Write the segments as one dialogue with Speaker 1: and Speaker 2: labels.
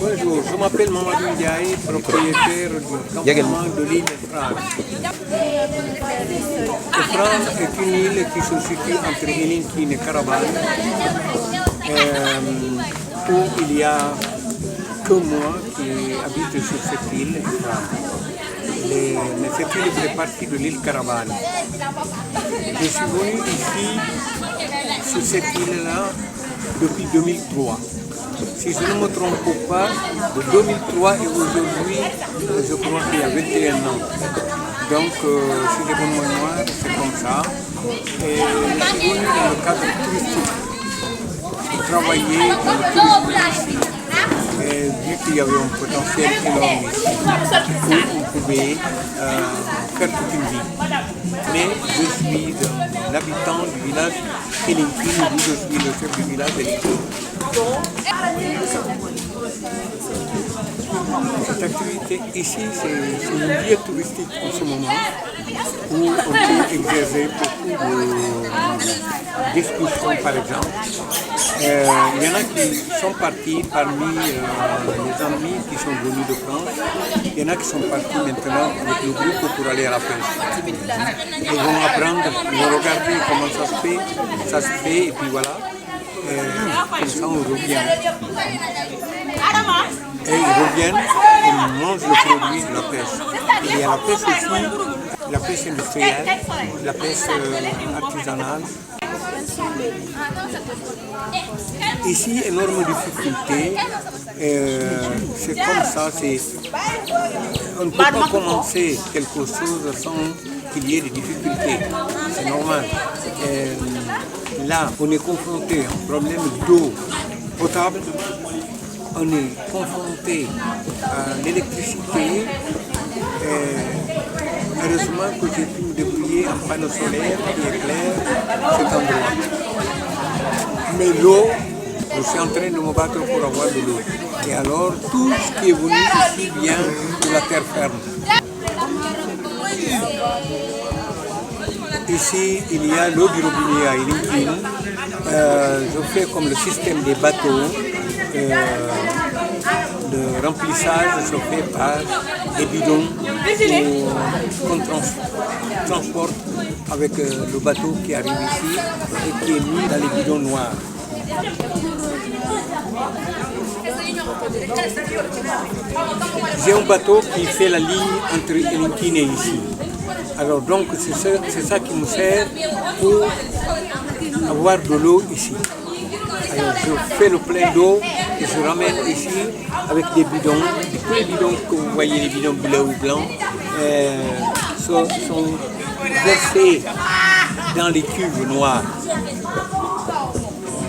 Speaker 1: Bonjour, je m'appelle Mamadou Ndiaye, propriétaire du campement de l'île Efrane. Efrane est une île qui se situe entre Elinkine et Caravane, où il y a que moi qui habite sur cette île, Efrane. Mais cette île fait partie de l'île Caravane. Je suis venu ici, sur cette île-là, depuis 2003. Si je ne me trompe pas, de 2003 et aujourd'hui, je crois qu'il y a 21 ans. Donc, si j'ai bonne mémoire, c'est comme ça. Et je suis venu dans le cadre touristique, pour travailler dans le tourisme. Et vu qu'il y avait un potentiel énorme ici, où on pouvait faire toute une vie. Mais je suis l'habitant du village Elinkine, où je suis le chef du village Elinkine. Cette activité ici, c'est une lieu touristique en ce moment, où on peut exercer beaucoup de discussions, par exemple. Il y en a qui sont partis parmi les amis qui sont venus de France. Il y en a qui sont partis maintenant avec le groupe pour aller à la pêche. Ils vont apprendre, ils vont regarder comment ça se fait, et puis voilà. Comme ça, on revient. Et ils reviennent et mangent le produit de la pêche. Il y a la pêche aussi, la pêche industrielle, la pêche artisanale. Ici, énorme difficulté. C'est comme ça. On ne peut pas commencer quelque chose sans qu'il y ait des difficultés. C'est normal. Là, on est confronté à un problème d'eau potable. On est confronté à l'électricité. Heureusement que j'ai pu me débrouiller en panneau solaire qui éclaire cet endroit. Mais l'eau, je suis en train de me battre pour avoir de l'eau. Et alors, tout ce qui est venu ici vient de la terre ferme. Ici, il y a l'eau du robinet à Elinkine. Je fais comme le système des bateaux. Le remplissage se fait par des bidons qu'on transporte avec le bateau qui arrive ici et qui est mis dans les bidons noirs. J'ai un bateau qui fait la ligne entre Elinkine et ici. Alors donc c'est ça qui me sert pour avoir de l'eau ici. Alors je fais le plein d'eau et je ramène ici avec des bidons. Tous les bidons que vous voyez, les bidons bleus ou blancs, sont versés dans les cuves noires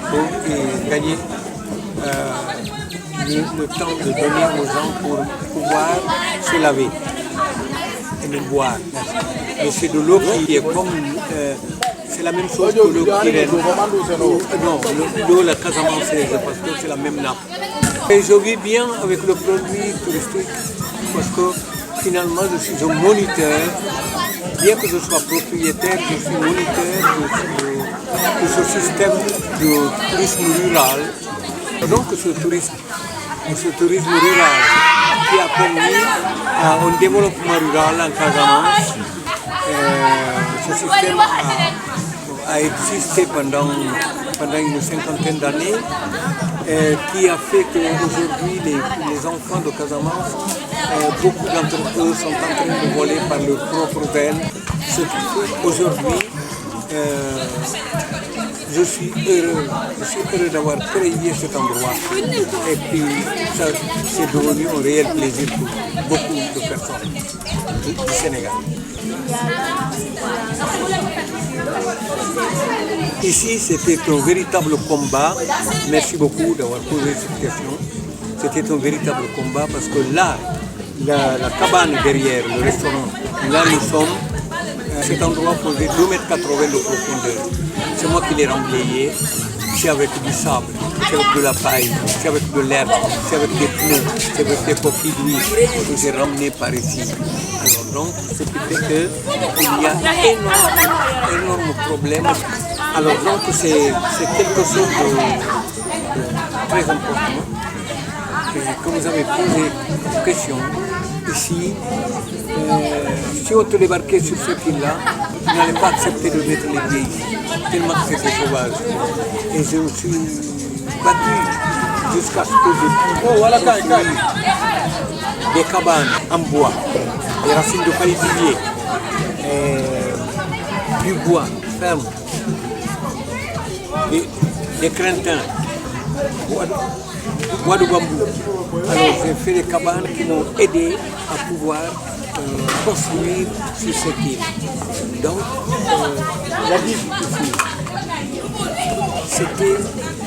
Speaker 1: pour gagner le temps de donner aux gens pour pouvoir se laver et le boire. Mais c'est de l'eau qui est comme... c'est la même chose que l'eau Kirène. Non, l'eau la casamançaise, parce que c'est la même nappe. Et je vis bien avec le produit touristique, parce que finalement je suis un moniteur. Bien que je sois propriétaire, je suis moniteur de ce système de tourisme rural. Donc ce tourisme rural qui a permis un développement rural en Casamance. Ce système a existé pendant une cinquantaine d'années, qui a fait qu'aujourd'hui les enfants de Casamance, beaucoup d'entre eux sont en train de voler par leurs propres ailes. Ce qui fait aujourd'hui, je suis heureux d'avoir créé cet endroit. Et puis, ça, c'est devenu un réel plaisir pour beaucoup de personnes du Sénégal. Ici, c'était un véritable combat. Merci beaucoup d'avoir posé cette question. C'était un véritable combat parce que là, la cabane derrière, le restaurant, là nous sommes, cet endroit faisait 2,80 m de profondeur. C'est moi qui l'ai remblayé. c'est avec du sable, c'est avec de la paille, c'est avec de l'herbe, c'est avec des pneus, c'est avec des coquilles d'huile que j'ai ramené par ici. Alors donc, ce qui fait qu'il y a énorme problème. Alors donc, c'est quelque chose de très important. Et comme vous avez posé une question, ici, si on te débarquait sur cette île-là, tu n'allais pas accepter de mettre les pieds ici, tellement que c'était sauvage. Et je me suis battu jusqu'à ce que j'ai pu construire des cabanes en bois, des racines de palétuvier, du bois ferme, des crintins, bois de bambou. Alors j'ai fait des cabanes qui m'ont aidé à pouvoir construire sur cette île. Donc la vie ici, c'était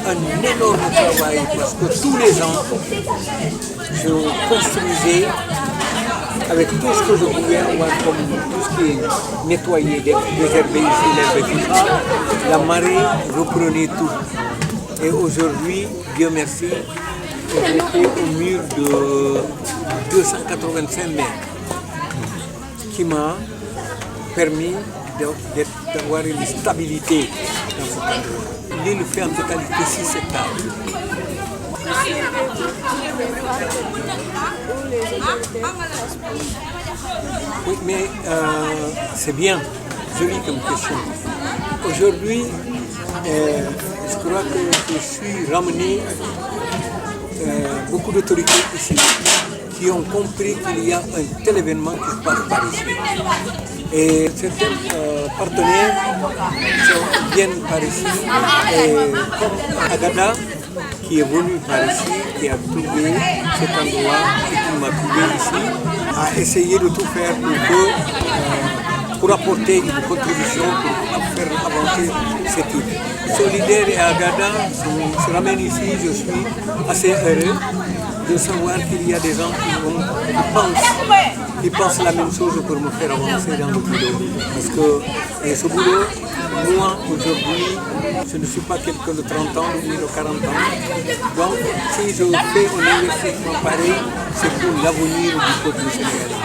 Speaker 1: un énorme travail parce que tous les ans, je construisais avec tout ce que je pouvais avoir comme tout ce qui est nettoyé, des herbes ici, l'herbe ici. La marée reprenait tout. Et aujourd'hui, Dieu merci, j'étais au mur de 285 mètres, qui m'a permis d'avoir une stabilité dans cet endroit. L'île fait en totalité 6 hectares. Oui, mais c'est bien, joli comme question. Aujourd'hui, je crois que je suis ramené beaucoup d'autorités ici qui ont compris qu'il y a un tel événement qui se passe par ici. Et certains partenaires viennent par ici, et comme Agada, qui est venu par ici, qui a trouvé cet endroit et qui m'a trouvé ici, a essayé de tout faire pour apporter une contribution pour faire avancer cette île. Solidaire et Agada se ramènent ici, je suis assez heureux de savoir qu'il y a des gens qui pensent la même chose pour me faire avancer dans le boulot. Parce que ce boulot, moi aujourd'hui, je ne suis pas quelqu'un de 30 ans ou de 40 ans. Donc si je fais un investissement pareil, c'est pour l'avenir du peuple sénégalais.